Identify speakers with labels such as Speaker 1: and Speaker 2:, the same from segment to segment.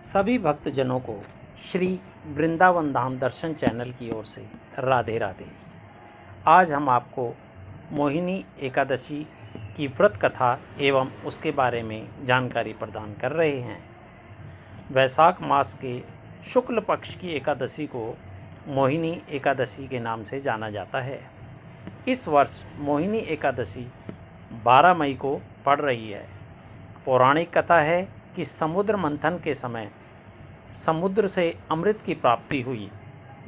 Speaker 1: सभी भक्तजनों को श्री वृंदावन धाम दर्शन चैनल की ओर से राधे राधे। आज हम आपको मोहिनी एकादशी की व्रत कथा एवं उसके बारे में जानकारी प्रदान कर रहे हैं। वैशाख मास के शुक्ल पक्ष की एकादशी को मोहिनी एकादशी के नाम से जाना जाता है। इस वर्ष मोहिनी एकादशी 12 मई को पड़ रही है। पौराणिक कथा है कि समुद्र मंथन के समय समुद्र से अमृत की प्राप्ति हुई,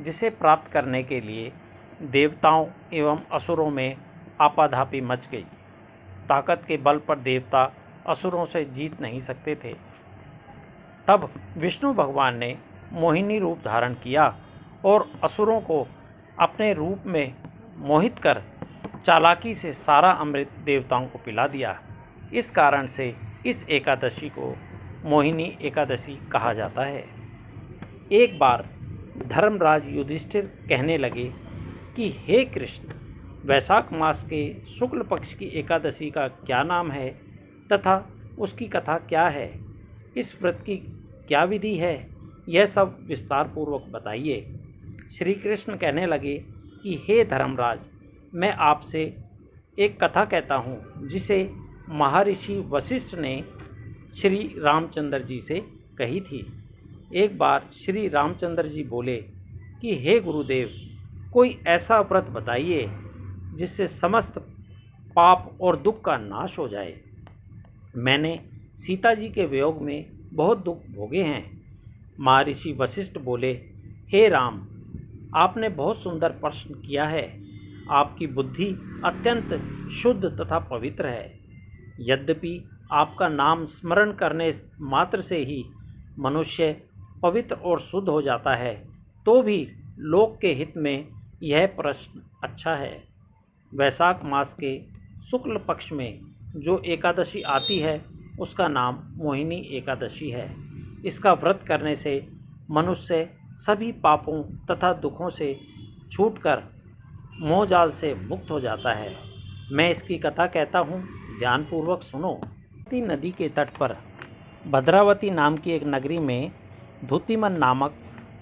Speaker 1: जिसे प्राप्त करने के लिए देवताओं एवं असुरों में आपाधापी मच गई। ताकत के बल पर देवता असुरों से जीत नहीं सकते थे। तब विष्णु भगवान ने मोहिनी रूप धारण किया और असुरों को अपने रूप में मोहित कर चालाकी से सारा अमृत देवताओं को पिला दिया। इस कारण से इस एकादशी को मोहिनी एकादशी कहा जाता है। एक बार धर्मराज युधिष्ठिर कहने लगे कि हे कृष्ण, वैशाख मास के शुक्ल पक्ष की एकादशी का क्या नाम है तथा उसकी कथा क्या है, इस व्रत की क्या विधि है, यह सब विस्तार पूर्वक बताइए। श्री कृष्ण कहने लगे कि हे धर्मराज, मैं आपसे एक कथा कहता हूँ जिसे महर्षि वशिष्ठ ने श्री रामचंद्र जी से कही थी। एक बार श्री रामचंद्र जी बोले कि हे गुरुदेव, कोई ऐसा व्रत बताइए जिससे समस्त पाप और दुख का नाश हो जाए। मैंने सीता जी के वियोग में बहुत दुख भोगे हैं। महर्षि वशिष्ठ बोले, हे राम, आपने बहुत सुंदर प्रश्न किया है। आपकी बुद्धि अत्यंत शुद्ध तथा पवित्र है। यद्यपि आपका नाम स्मरण करने मात्र से ही मनुष्य पवित्र और शुद्ध हो जाता है, तो भी लोक के हित में यह प्रश्न अच्छा है। वैशाख मास के शुक्ल पक्ष में जो एकादशी आती है उसका नाम मोहिनी एकादशी है। इसका व्रत करने से मनुष्य सभी पापों तथा दुखों से छूटकर मोहजाल से मुक्त हो जाता है। मैं इसकी कथा कहता हूँ, ध्यानपूर्वक सुनो। नदी के तट पर भद्रावती नाम की एक नगरी में धूतिमन नामक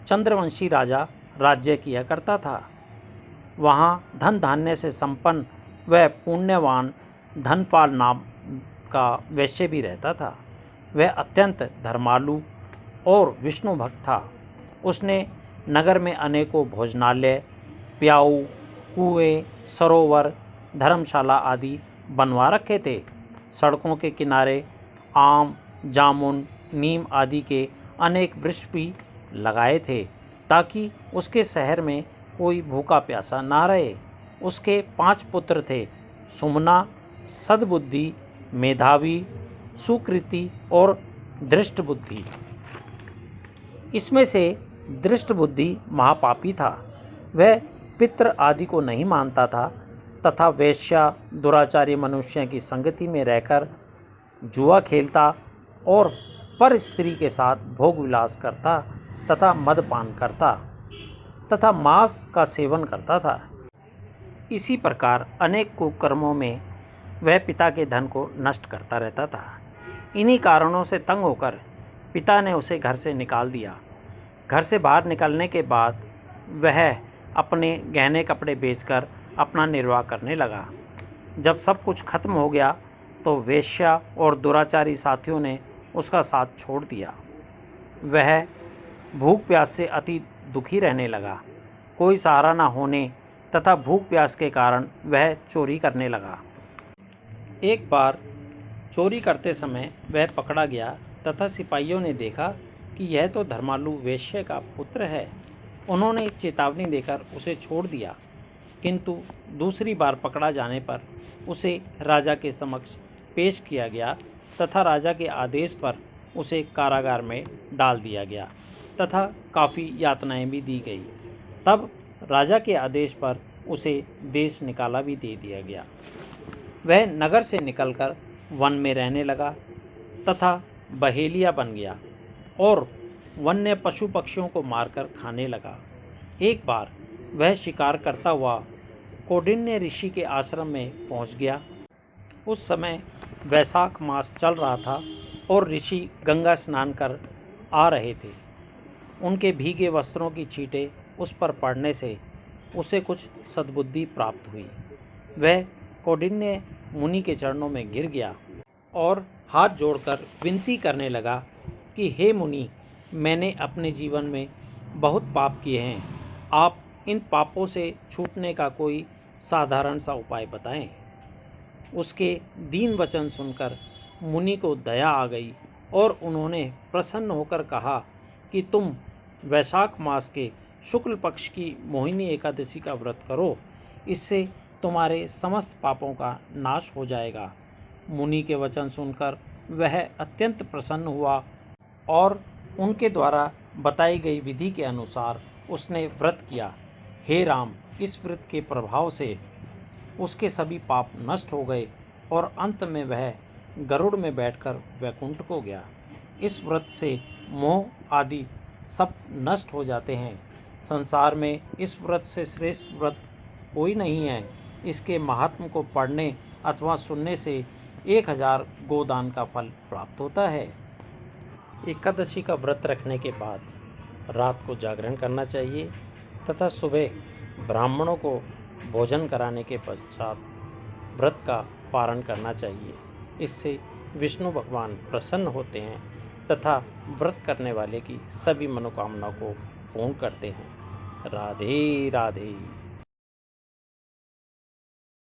Speaker 1: चंद्रवंशी राजा राज्य किया करता था। वहाँ धन धान्य से संपन्न वह पुण्यवान धनपाल नाम का वैश्य भी रहता था। वह अत्यंत धर्मालु और विष्णु भक्त था। उसने नगर में अनेकों भोजनालय, प्याऊ, कुएं, सरोवर, धर्मशाला आदि बनवा रखे थे। सड़कों के किनारे आम, जामुन, नीम आदि के अनेक वृक्ष भी लगाए थे, ताकि उसके शहर में कोई भूखा प्यासा ना रहे। उसके 5 पुत्र थे, सुमना, सद्बुद्धि, मेधावी, सुकृति और दृष्ट बुद्धि। इसमें से दृष्ट बुद्धि महापापी था। वह पितृ आदि को नहीं मानता था तथा वेश्या, दुराचारी मनुष्य की संगति में रहकर जुआ खेलता और पर स्त्री के साथ भोग विलास करता तथा मदपान करता तथा मांस का सेवन करता था। इसी प्रकार अनेक कुकर्मों में वह पिता के धन को नष्ट करता रहता था। इन्हीं कारणों से तंग होकर पिता ने उसे घर से निकाल दिया। घर से बाहर निकलने के बाद वह अपने गहने कपड़े बेचकर अपना निर्वाह करने लगा। जब सब कुछ खत्म हो गया तो वेश्या और दुराचारी साथियों ने उसका साथ छोड़ दिया। वह भूख प्यास से अति दुखी रहने लगा। कोई सहारा न होने तथा भूख प्यास के कारण वह चोरी करने लगा। एक बार चोरी करते समय वह पकड़ा गया तथा सिपाहियों ने देखा कि यह तो धर्मालु वेश्या का पुत्र है। उन्होंने चेतावनी देकर उसे छोड़ दिया, किंतु दूसरी बार पकड़ा जाने पर उसे राजा के समक्ष पेश किया गया तथा राजा के आदेश पर उसे कारागार में डाल दिया गया तथा काफ़ी यातनाएं भी दी गई। तब राजा के आदेश पर उसे देश निकाला भी दे दिया गया। वह नगर से निकलकर वन में रहने लगा तथा बहेलिया बन गया और वन्य पशु पक्षियों को मारकर खाने लगा। एक बार वह शिकार करता हुआ कौंडिन्य ऋषि के आश्रम में पहुंच गया। उस समय वैशाख मास चल रहा था और ऋषि गंगा स्नान कर आ रहे थे। उनके भीगे वस्त्रों की छींटें उस पर पड़ने से उसे कुछ सद्बुद्धि प्राप्त हुई। वह कौंडिन्य मुनि के चरणों में गिर गया और हाथ जोड़कर विनती करने लगा कि हे मुनि, मैंने अपने जीवन में बहुत पाप किए हैं। आप इन पापों से छूटने का कोई साधारण सा उपाय बताएं। उसके दीन वचन सुनकर मुनि को दया आ गई और उन्होंने प्रसन्न होकर कहा कि तुम वैशाख मास के शुक्ल पक्ष की मोहिनी एकादशी का व्रत करो, इससे तुम्हारे समस्त पापों का नाश हो जाएगा। मुनि के वचन सुनकर वह अत्यंत प्रसन्न हुआ और उनके द्वारा बताई गई विधि के अनुसार उसने व्रत किया। हे राम, इस व्रत के प्रभाव से उसके सभी पाप नष्ट हो गए और अंत में वह गरुड़ में बैठकर वैकुंठ को गया। इस व्रत से मोह आदि सब नष्ट हो जाते हैं। संसार में इस व्रत से श्रेष्ठ व्रत कोई नहीं है। इसके महात्म को पढ़ने अथवा सुनने से 1000 गोदान का फल प्राप्त होता है। एकादशी का व्रत रखने के बाद रात को जागरण करना चाहिए तथा सुबह ब्राह्मणों को भोजन कराने के पश्चात व्रत का पारण करना चाहिए। इससे विष्णु भगवान प्रसन्न होते हैं तथा व्रत करने वाले की सभी मनोकामनाओं को पूर्ण करते हैं। राधे राधे।